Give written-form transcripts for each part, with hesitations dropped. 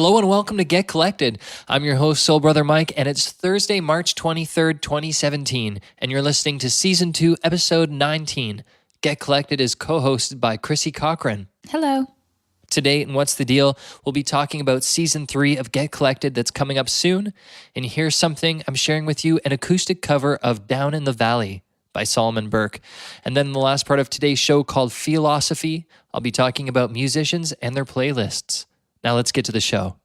Hello and welcome to Get Collected. I'm your host, Soul Brother Mike, and it's Thursday, March 23rd, 2017, and you're listening to Season 2, Episode 19. Get Collected is co-hosted by Chrissy Cochran. Hello. Today, and What's the Deal, we'll be talking about Season 3 of Get Collected that's coming up soon, and here's something I'm sharing with you, an acoustic cover of Down in the Valley by Solomon Burke. And then the last part of today's show called Feelosophy, I'll be talking about musicians and their playlists. Now let's get to the show.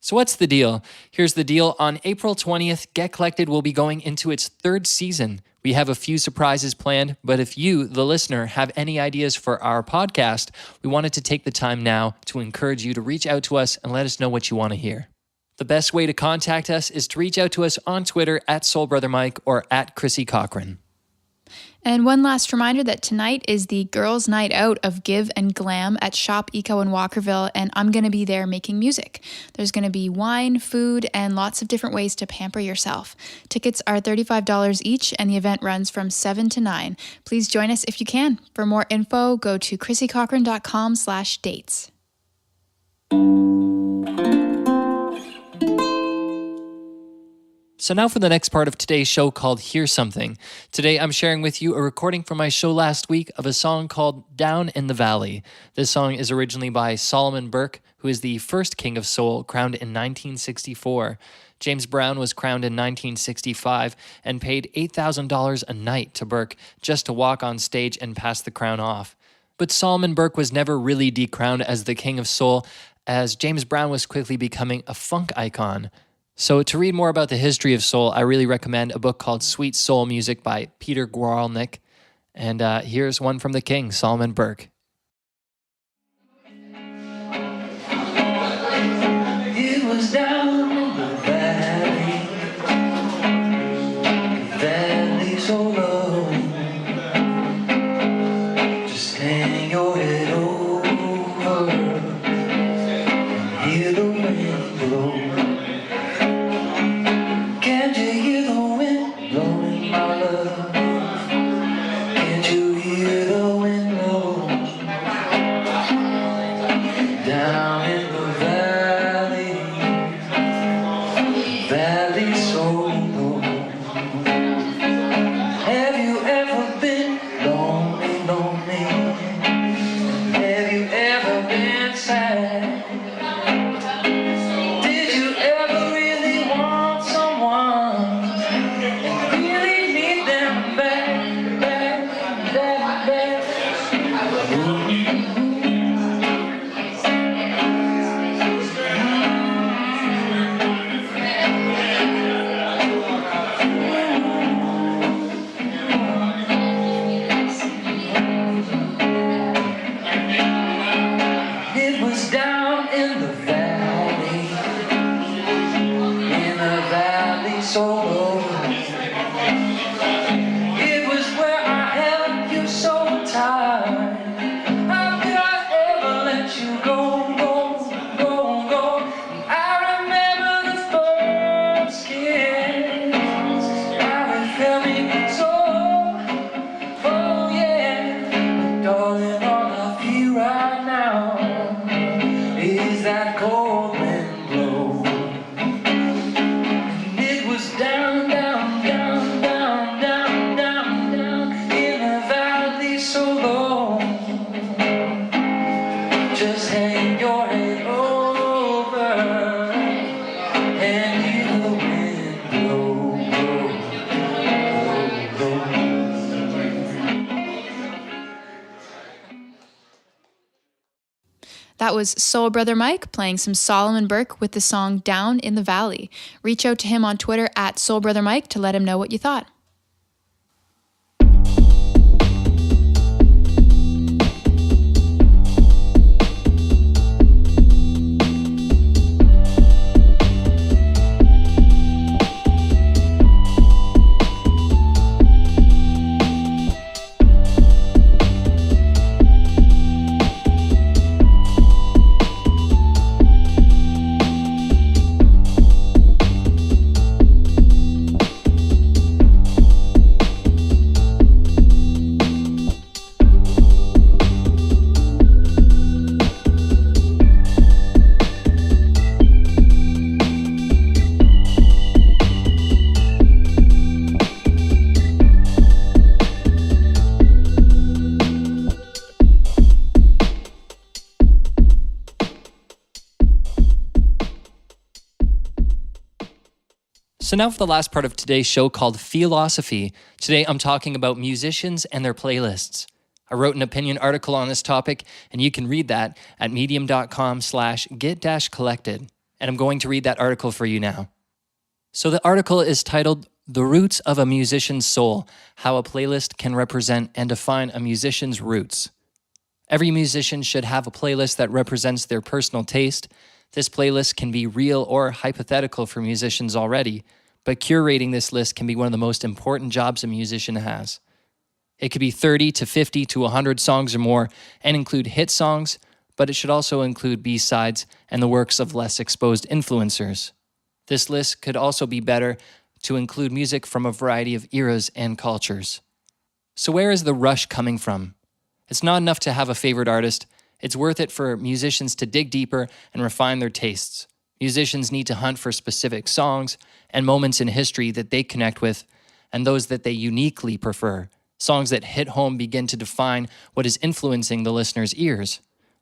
So what's the deal? Here's the deal. On April 20th, Get Collected will be going into its third season. We have a few surprises planned, but if you, the listener, have any ideas for our podcast, we wanted to take the time now to encourage you to reach out to us and let us know what you want to hear. The best way to contact us is to reach out to us on Twitter at SoulBrotherMike or at Chrissy Cochran. And one last reminder that tonight is the girls' night out of Give and Glam at Shop Eco in Walkerville, and I'm going to be there making music. There's going to be wine, food, and lots of different ways to pamper yourself. Tickets are $35 each, and the event runs from 7 to 9. Please join us if you can. For more info, go to chrissycochran.com/dates. So now for the next part of today's show called Hear Something. Today I'm sharing with you a recording from my show last week of a song called Down in the Valley. This song is originally by Solomon Burke, who is the first king of soul, crowned in 1964. James Brown was crowned in 1965 and paid $8,000 a night to Burke just to walk on stage and pass the crown off. But Solomon Burke was never really decrowned as the king of soul, as James Brown was quickly becoming a funk icon. So to read more about the history of soul, I really recommend a book called Sweet Soul Music by Peter Gwaltney. And here's one from the king, Solomon Burke. It was down in the valley so low. Just hang your head over and hear the wind blow. Can't you hear the wind blowing, my love? Can't you hear the wind blow? Down in the valley so low. Have you ever been lonely, lonely? Have you ever been sad? Did you ever really want someone and really need them back? It was down in the valley so low. It was where I held you so tight. How could I ever let you go? I remember the first kiss. How it felt me so. Oh yeah, darling, all I feel right now is that cold wind blow. It was down in the valley so low. Just hang your head over and hear the wind blow. That was Soul Brother Mike playing some Solomon Burke with the song Down in the Valley. Reach out to him on Twitter at Soul Brother Mike to let him know what you thought. So now for the last part of today's show called Feelosophy. Today I'm talking about musicians and their playlists. I wrote an opinion article on this topic, and you can read that at medium.com/get-collected. And I'm going to read that article for you now. So the article is titled The Roots of a Musician's Soul, How a Playlist Can Represent and Define a Musician's Roots. Every musician should have a playlist that represents their personal taste. This playlist can be real or hypothetical for musicians already, but curating this list can be one of the most important jobs a musician has. It could be 30 to 50 to 100 songs or more and include hit songs, but it should also include B-sides and the works of less exposed influencers. This list could also be better to include music from a variety of eras and cultures. So where is the rush coming from? It's not enough to have a favorite artist. It's worth it for musicians to dig deeper and refine their tastes. Musicians need to hunt for specific songs and moments in history that they connect with and those that they uniquely prefer. Songs that hit home begin to define what is influencing the listener's ears.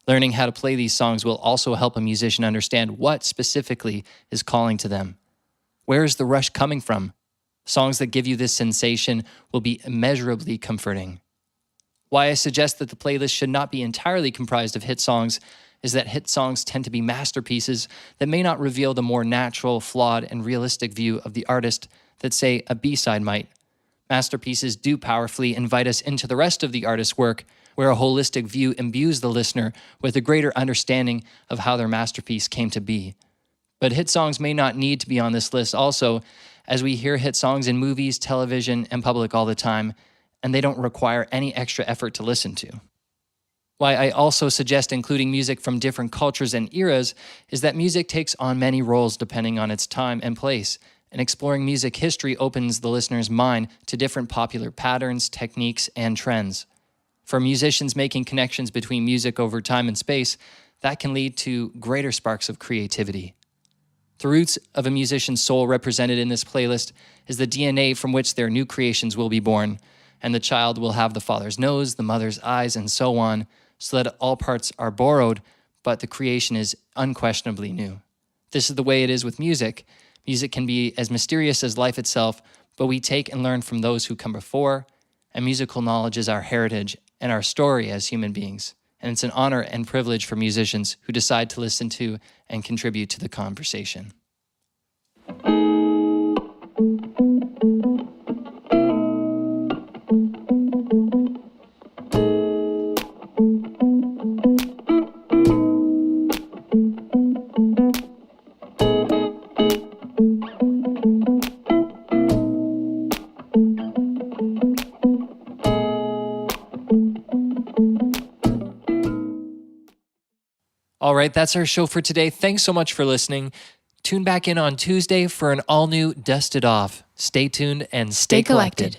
Learning how to play these songs will also help a musician understand what specifically is calling to them. Where is the rush coming from? Songs that give you this sensation will be immeasurably comforting. Why I suggest that the playlist should not be entirely comprised of hit songs is that hit songs tend to be masterpieces that may not reveal the more natural, flawed, and realistic view of the artist that, say, a B-side might. Masterpieces do powerfully invite us into the rest of the artist's work, where a holistic view imbues the listener with a greater understanding of how their masterpiece came to be. But hit songs may not need to be on this list also, as we hear hit songs in movies, television, and public all the time, and they don't require any extra effort to listen to. Why I also suggest including music from different cultures and eras is that music takes on many roles depending on its time and place, and exploring music history opens the listener's mind to different popular patterns, techniques, and trends. For musicians making connections between music over time and space, that can lead to greater sparks of creativity. The roots of a musician's soul represented in this playlist is the DNA from which their new creations will be born, and the child will have the father's nose, the mother's eyes, and so on, so that all parts are borrowed, but the creation is unquestionably new. This is the way it is with music. Music can be as mysterious as life itself, but we take and learn from those who come before, and musical knowledge is our heritage and our story as human beings. And it's an honor and privilege for musicians who decide to listen to and contribute to the conversation. All right, that's our show for today. Thanks so much for listening. Tune back in on Tuesday for an all-new Dust It Off. Stay tuned and stay collected.